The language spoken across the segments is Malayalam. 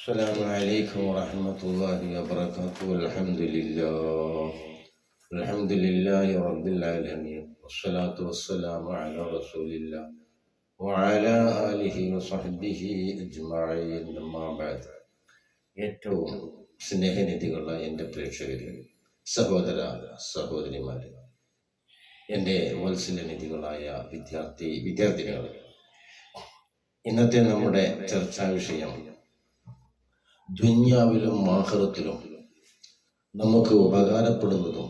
السلام عليكم ورحمة الله وبركاته. الحمد لله رب العالمين، والصلاة والسلام على رسول الله وعلى آله وصحبه أجمعين. أما بعد. ഏറ്റവും സ്നേഹനിധികളുള്ള എൻ്റെ പ്രേക്ഷകരെ, സഹോദര സഹോദരിമാരെ, എൻ്റെ വത്സലനിധികളായ വിദ്യാർത്ഥിനികൾ, ഇന്നത്തെ നമ്മുടെ ചർച്ചാ വിഷയം ദുനിയാവിലും ആഖിറത്തിലും നമുക്ക് ഉപകാരപ്പെടുന്നതും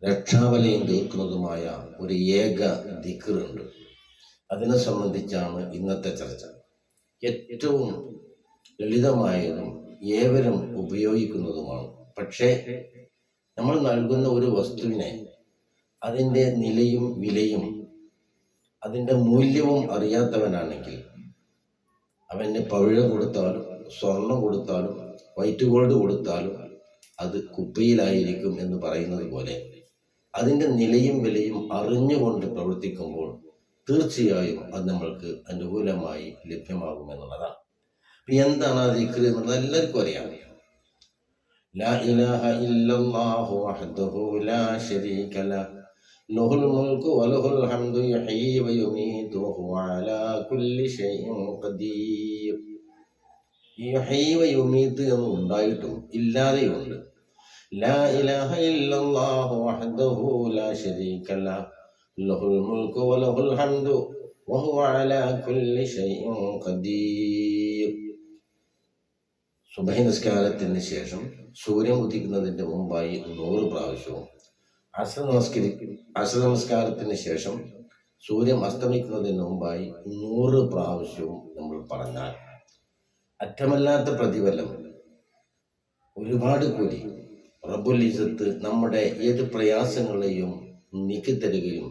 രക്ഷാവലയം തീർക്കുന്നതുമായ ഒരു ഏക ദിക്റുണ്ട്. അതിനെ സംബന്ധിച്ചാണ് ഇന്നത്തെ ചർച്ച. ഏറ്റവും ലളിതമായതും ഏവരും ഉപയോഗിക്കുന്നതുമാണ്. പക്ഷേ നമ്മൾ നൽകുന്ന ഒരു വസ്തുവിനെ അതിൻ്റെ നിലയും വിലയും അതിൻ്റെ മൂല്യവും അറിയാത്തവനാണെങ്കിൽ അവന് പവിഴ കൊടുത്താലും സ്വർണം കൊടുത്താലും വൈറ്റ് ഗോൾഡ് കൊടുത്താലും അത് കുപ്പയിലായിരിക്കും എന്ന് പറയുന്നത് പോലെ അതിൻ്റെ നിലയും വിലയും അറിഞ്ഞുകൊണ്ട് പ്രവർത്തിക്കുമ്പോൾ തീർച്ചയായും അത് നമ്മൾക്ക് അനുകൂലമായി ലഭ്യമാകുമെന്നുള്ളതാണ്. എന്താണ് ആ ദിക്ർ എന്നുള്ളത് എല്ലാവർക്കും അറിയാം. ലാ ഇലാഹ ഇല്ലല്ലാഹു വഹ്ദഹു ലാ ശരീക ലഹു ലഹുൽ മുൽക്കു വലഹുൽ ഹംദു യുഹ്യി വയുമീതു വഹുവ അലാ കുല്ലി ഷൈഇൻ ഖദീർ. യുഹ്യി വയുമീതു എന്ന് ഉണ്ടായിട്ടും ഇല്ലാതെയുണ്ട്. ലാ ഇലാഹ ഇല്ലല്ലാഹു വഹ്ദഹു ലാ ശരീക ലഹു ലഹുൽ മുൽക്കു വലഹുൽ ഹംദു വഹുവ അലാ കുല്ലി ഷൈഇൻ ഖദീർ. സുബഹി നിസ്കാരത്തിന് ശേഷം സൂര്യൻ ഉദിക്കുന്നതിൻ്റെ മുമ്പായി 100 പ്രാവശ്യവും, അസ്ർ നമസ്കാരത്തിന് ശേഷം സൂര്യൻ അസ്തമിക്കുന്നതിന് മുമ്പായി 100 പ്രാവശ്യവും നമ്മൾ പറഞ്ഞാൽ അറ്റമല്ലാത്ത പ്രതിഫലം, ഒരുപാട് കൂലി റബ്ബുൽ ഇസ്സത്ത് നമ്മുടെ ഏത് പ്രയാസങ്ങളെയും നീക്കിത്തരുകയും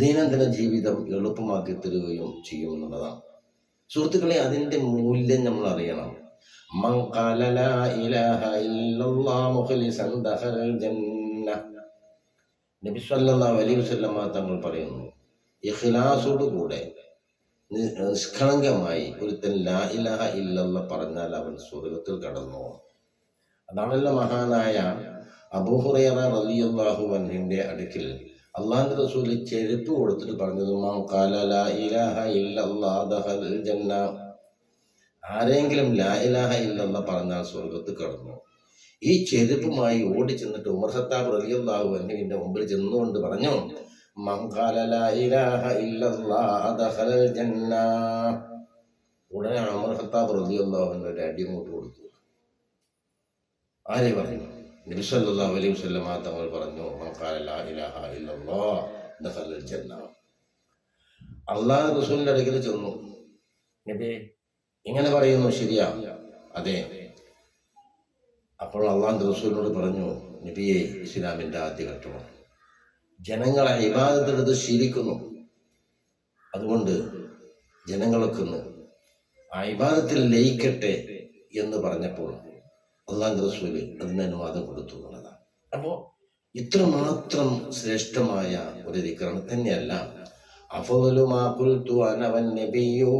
ദൈനംദിന ജീവിതം എളുപ്പമാക്കി തരുകയും ചെയ്യുമെന്നുള്ളതാണ്. സുഹൃത്തുക്കളെ, അതിൻ്റെ മൂല്യം നമ്മൾ അറിയണം. മൻ ഖാല ലാ ഇലാഹ ഇല്ലല്ലാഹ് മുഖ്ലിസൻ ദഖലൽ ജന്ന. നബി സല്ലല്ലാഹു അലൈഹി വസല്ലം തങ്ങൾ പറയുന്നു, ഇഖ്ലാസോടുകൂടെ നിഷ്കളങ്കമായി ഒരുത്തൻ ലാ ഇലാഹ ഇല്ലല്ലാഹ് പറഞ്ഞാൽ അവൻ സ്വർഗ്ഗത്തിൽ കടന്നു. അതാണല്ലോ മഹാനായ അബൂ ഹുറൈറ റളിയല്ലാഹു അൻഹുവിന്റെ അടുക്കൽ അല്ലാഹുവിന്റെ റസൂൽ ചെരുപ്പ് കൊടുത്തിട്ട് പറഞ്ഞത്, മൻ ഖാല ലാ ഇലാഹ ഇല്ലല്ലാഹ് ദഖലൽ ജന്ന. ആരെങ്കിലും ലാ ഇലാഹ ഇല്ലല്ലാഹ് പറഞ്ഞാൽ സ്വർഗ്ഗത്തിൽ കടന്നു. ഈ ചെരുപ്പുമായി ഓടി ചെന്നിട്ട് ഉമർ ഖത്താബ് റളിയല്ലാഹു അൻഹുവിന്റെ മുമ്പിൽ ചെന്നുകൊണ്ട് പറഞ്ഞു, മൻ ഖാല ലാ ഇലാഹ ഇല്ലല്ലാഹ് ദഖലൽ ജന്ന. ഉടനെ ഉമർ ഖത്താബ് റളിയല്ലാഹു അൻഹു ഒരു അടി അങ്ങോട്ട് കൊടുത്തു. ആരെ പറഞ്ഞു? നബി സല്ലല്ലാഹു അലൈഹി വസല്ലം തങ്ങൾ പറഞ്ഞു, മൻ ഖാല ലാ ഇലാഹ ഇല്ലല്ലാഹ് ദഖലൽ ജന്ന. അല്ലാഹു റസൂലിന്റെ അടുക്കൽ ചെന്നു, നബി ഇങ്ങനെ പറയുന്നു, ശരിയാ? അതെ. അപ്പോൾ അള്ളാഹുവിന്റെ റസൂലിനോട് പറഞ്ഞു, നബിയെ, ഇസ്ലാമിന്റെ ആദ്യഘട്ടമാണ്. ജനങ്ങളെ ഇബാദത്തെടുത്ത് ശീലിക്കുന്നു. അതുകൊണ്ട് ജനങ്ങളൊക്കെ ഒന്ന് ആ ഇബാദത്തിൽ ലയിക്കട്ടെ എന്ന് പറഞ്ഞപ്പോൾ അള്ളാഹുവിന്റെ റസൂല് അതിന് അനുവാദം കൊടുത്തു എന്നുള്ളതാണ്. അപ്പോൾ ഇത്രമാത്രം ശ്രേഷ്ഠമായ ഒരു ദിക്റാണ്. തന്നെയല്ല, അഫ്ളലു മാ ഖുൽതു അന വന്നബിയ്യൂൻ,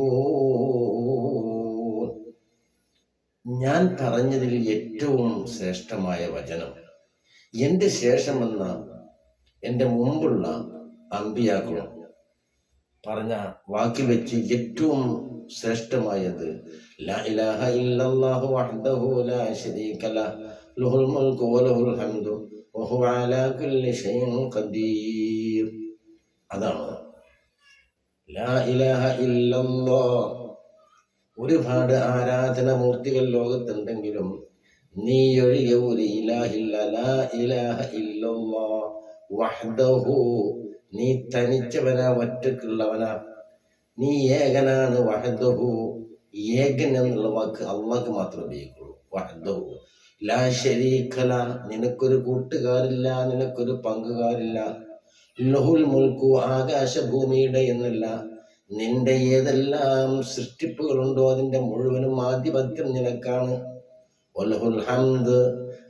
ഞാൻ പറഞ്ഞതിൽ ഏറ്റവും ശ്രേഷ്ഠമായ വചനം എൻ്റെ ശേഷം വന്ന എൻ്റെ മുമ്പുള്ള അമ്പിയാക്കളും പറഞ്ഞ വാക്കിൽ വെച്ച് ഏറ്റവും ശ്രേഷ്ഠമായത് ലാ ഇലാഹ ഇല്ലല്ലാഹു വഹ്ദഹു ലാ ശരീക ലഹു ലഹുൽ മുൽക്കു വലഹുൽ ഹംദു വഹുവ അലാ കുല്ലി ഷൈഇൻ ഖദീർ. അതാണ് ലാ ഇലാഹ ഇല്ലല്ലാഹ്. ഒരുപാട് ആരാധനമൂർത്തികൾ ലോകത്തുണ്ടെങ്കിലും നീ ഒഴികെ ഒരു ഇലാഹില്ല. ലാ ഇലാഹ ഇല്ലല്ലാഹ് വഹ്ദഹു, നീ തനിച്ചവനാ, ഒറ്റക്കുള്ളവനാ, നീ ഏകനാണ്. വഹ്ദഹു, ഏകൻ എന്നുള്ള വാക്ക് അള്ളാഹ്ക്ക് മാത്രമേ ഉപയോഗിക്കുള്ളൂ. വഹ്ദഹു ലാ ശരീക ലഹു, നിനക്കൊരു കൂട്ടുകാരില്ല, നിനക്കൊരു പങ്കുകാരില്ല. ലഹുൽ മുൽക്കു, ആകാശഭൂമിയുടെ എന്നല്ല, നിന്റെ ഏതെല്ലാം സൃഷ്ടിപ്പുകളുണ്ടോ അതിന്റെ മുഴുവനും ആധിപത്യം നിനക്കാണ്. വലഹുൽ ഹംദ്,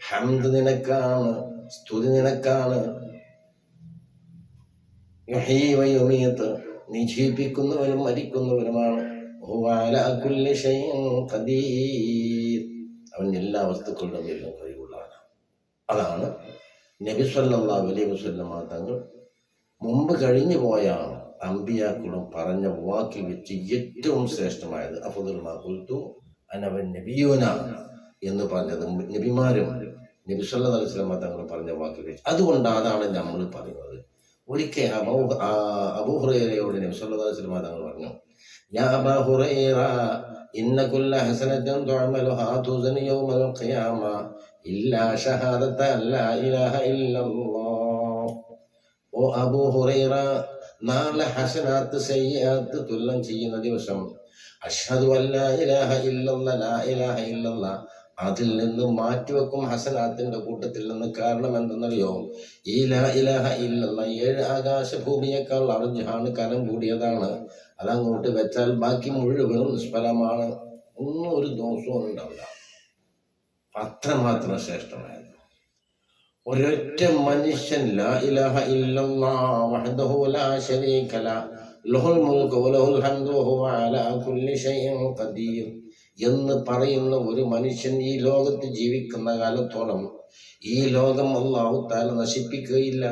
ഹംദ് നിനക്കാണ്, സ്തുതി നിനക്കാണ്. യുഹ്യി വയുമീത്, നീ ജീവിപ്പിക്കുന്നവരും മരിക്കുന്നവരുമാണ്. ഹുവ അലാ കുല്ലി ഷൈഇൻ ഖദീർ. അവൻ എല്ലാ വസ്തുക്കളുടെ മേലും കഴിവുള്ളവനാണ്. അതാണ് നബി സല്ലല്ലാഹു അലൈഹി വസല്ലം തങ്ങൾ മുമ്പ് കഴിഞ്ഞു പോയ അമ്പിയാക്കളും പറഞ്ഞ വാക്കിൽ വെച്ച് ഏറ്റവും ശ്രേഷ്ഠമായത് അഫ്ദലു മാ ഖുൽതു അന വന്നബിയൂന എന്ന് പറഞ്ഞത് നബിമാരും നബി സല്ലല്ലാഹു അലൈഹി വസല്ലം തങ്ങൾ പറഞ്ഞ വാക്കിൽ വെച്ച്. അതുകൊണ്ട് അതാണ് നമ്മൾ പറയുന്നത്. ഒരിക്കൽ അബൂ ഹുറൈറയോട് നബി സല്ലല്ലാഹു അലൈഹി വസല്ലം തങ്ങൾ പറഞ്ഞു, യാ അബാ ഹുറൈറ ഇന്ന കുല്ല ഹസനത്തിൻ തുഅമലുഹാ തുസൻ യൗമൽ ഖിയാമ ഇല്ലാ ഷഹാദത അല്ലാ ഇലാഹ ഇല്ലല്ലാഹ്. ഓ അബൂ ഹുറൈറ, നാളെ ഹസനാത്ത് സയ്യിആത്ത് തുലനം ചെയ്യുന്ന ദിവസം അഷ്ഹദു അല്ലാ ഇലാഹ ഇല്ലല്ലാഹ്, ലാ ഇലാഹ ഇല്ലല്ലാഹ് അതിൽ നിന്ന് മാറ്റിവെക്കും ഹസനാത്തിന്റെ കൂട്ടത്തിൽ നിന്ന്. കാരണം എന്തെന്നറിയോ? ഈ ലാ ഇലാഹ ഇല്ലല്ലാഹ് 7 ആകാശഭൂമിയേക്കാൾ അർജഹാണ്, കനം കൂടിയതാണ്. അതങ്ങോട്ട് വെച്ചാൽ ബാക്കി മുഴുവനും നിഷ്ഫലമാണ്. ഒന്നും ഒരു ദോഷവും ഉണ്ടാവില്ല. അത്രമാത്രം ശ്രേഷ്ഠമായത്. ഒരൊറ്റ മനുഷ്യൻ ലാ ഇലാഹ ഇല്ലല്ലാഹ് വഹ്ദഹു ലാ ശരീക ലഹു ലഹുൽ മുൽക്കു വലഹുൽ ഹംദു വഹുവ അലാ കുല്ലി ഷൈഇൻ ഖദീർ എന്ന് പറയുന്ന ഒരു മനുഷ്യൻ ഈ ലോകത്ത് ജീവിക്കുന്ന കാലത്തോളം ഈ ലോകം അല്ലാഹു തആല നശിപ്പിക്കുകയില്ല.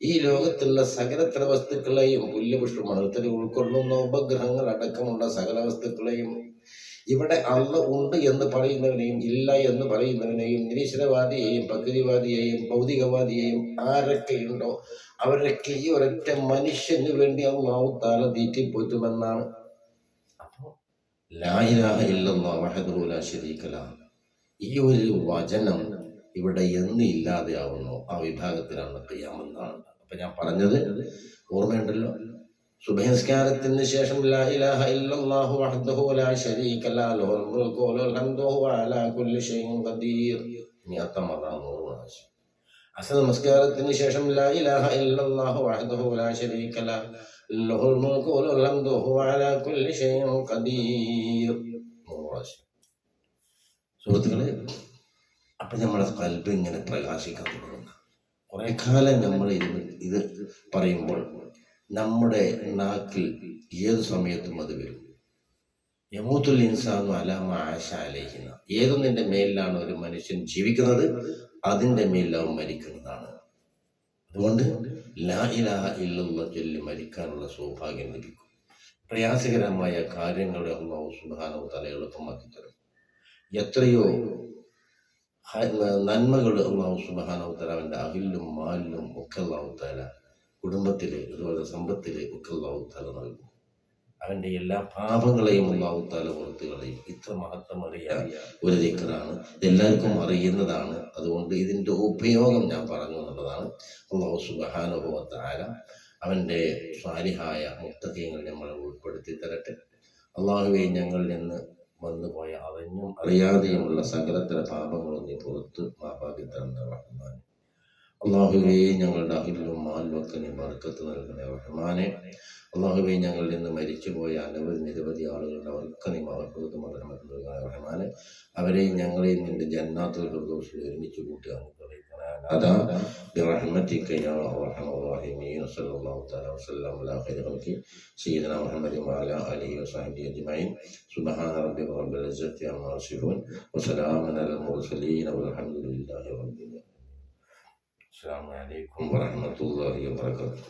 ഈ ലോകത്തുള്ള സകലത്ര വസ്തുക്കളെയും, പുല്ലുപുഷ്പമണത്തിൽ ഉൾക്കൊള്ളുന്ന ഉപഗ്രഹങ്ങൾ അടക്കമുള്ള സകല വസ്തുക്കളെയും, ഇവിടെ അള്ള ഉണ്ട് എന്ന് പറയുന്നവനെയും ഇല്ല എന്ന് പറയുന്നവനെയും, നിരീശ്വരവാദിയെയും പ്രകൃതിവാദിയെയും ഭൗതികവാദിയെയും ആരൊക്കെയുണ്ടോ അവരൊക്കെ ഈ ഒരൊറ്റ മനുഷ്യന് വേണ്ടി അല്ലാഹു തആല തീറ്റിപ്പോറ്റുമെന്നാണ്. ലാ ഇലാഹ ഇല്ലല്ലാഹ് വഹ്ദഹു ലാ ശരീക ലഹു, ഈ ഒരു വചനം ഇവിടെ എന്ന് ഇല്ലാതെയാവുന്നു ആ വിഭാഗത്തിലാണ് ഖിയാമെന്നാണ്. അപ്പൊ ഞാൻ പറഞ്ഞത് ഓർമ്മയുണ്ടല്ലോ. സുബ്ഹി നിസ്കാരത്തിന് ശേഷം ലാ ഇലാഹ ഇല്ലല്ലാഹു വഹ്ദഹു ലാ ശരീക ലഹു ലഹുൽ മുൽക്കു വലഹുൽ ഹംദു വഹുവ അലാ കുല്ലി ഷൈഇൻ ഖദീർ. അസർ നമസ്കാരത്തിന് ശേഷം ലാ ഇലാഹ ഇല്ലല്ലാഹു വഹ്ദഹു ലാ ശരീക ലഹു ലഹുൽ മുൽക്കു വലഹുൽ ഹംദു വഹുവ അലാ കുല്ലി ഷൈഇൻ ഖദീർ. സുഹൃത്തുക്കളെ, അപ്പൊ നമ്മുടെ ഖൽബ് ഇങ്ങനെ പ്രകാശിക്കാൻ തുടങ്ങുന്ന കുറെ കാലം നമ്മൾ ഇത് പറയുമ്പോൾ നമ്മുടെ നാക്കിൽ ഏത് സമയത്തും അത് വരും. യമൂത്തുൽ ഇൻസാനു അലാ മാ ആശ അലൈഹി, ഏതൊന്നിന്റെ മേലിലാണ് ഒരു മനുഷ്യൻ ജീവിക്കുന്നത് അതിന്റെ മേലിൽ അവൻ മരിക്കുന്നതാണ്. അതുകൊണ്ട് ലാ ഇലാഹ ഇല്ലല്ലാഹ് ചൊല്ലി മരിക്കാനുള്ള സൗഭാഗ്യം ലഭിക്കും. പ്രയാസകരമായ കാര്യങ്ങളെ അല്ലാഹു സുബ്ഹാനഹു വ തആല എളുപ്പമാക്കി തരും. എത്രയോ നന്മകൾ അല്ലാഹു സുബ്ഹാനഹു വ തആല അവന്റെ അഹിലും മാലിലും ഒക്കെ അല്ലാഹു തആല, കുടുംബത്തില് അതുപോലെ സമ്പത്തില് ഒക്കെ അല്ലാഹു തആല നൽകും. അവന്റെ എല്ലാ പാപങ്ങളെയും അല്ലാഹു തആല പുറത്തു കളയും. ഇത്ര മഹത്വമേറിയ ഒരു ദിക്റാണ്, എല്ലാവർക്കും അറിയുന്നതാണ്. അതുകൊണ്ട് ഇതിന്റെ ഉപയോഗം ഞാൻ പറഞ്ഞു എന്നുള്ളതാണ്. അല്ലാഹു സുബ്ഹാനഹു വ തആല അവന്റെ സ്വാലിഹായ മുത്തഖീങ്ങൾ നമ്മളെ ഉൾപ്പെടുത്തി തരട്ടെ. അല്ലാഹുവേ, ഞങ്ങളിൽ നിന്ന് വന്നുപോയ അറിഞ്ഞും അറിയാതെയുമുള്ള സകലതര പാപങ്ങളും നീ പുറത്ത് മാപ്പാക്കി തന്ന റഹ്മാൻ. അല്ലാഹുവേ, ഞങ്ങളുടെ അഹിലും മാലും ഒക്കെ നീ ബർക്കത്ത് നൽകണേ റഹ്മാനെ. അല്ലാഹുവേ, ഞങ്ങളിൽ നിന്ന് മരിച്ചുപോയ നിരവധി ആളുകളുടെ അവർക്ക് നീ മഹഫ്റത്തും റഹ്മത്തും നൽകണേ റഹ്മാനെ. അവരെയും ഞങ്ങളെയും നിന്റെ ജന്നാത്തുൽ ഫിർദൗസിൽ ഒരുമിച്ച് കൂട്ടി അനുഗ്രഹിക്കണേ. അതാ برحمتك يا ارحم الراحمين. صلى الله تعالى وسلم على خير خلقه سيدنا محمد وعلى اله وصحبه اجمعين. سبحان ربك رب العزة عما يصفون وسلام على المرسلين والحمد لله رب العالمين. السلام عليكم ورحمة الله وبركاته.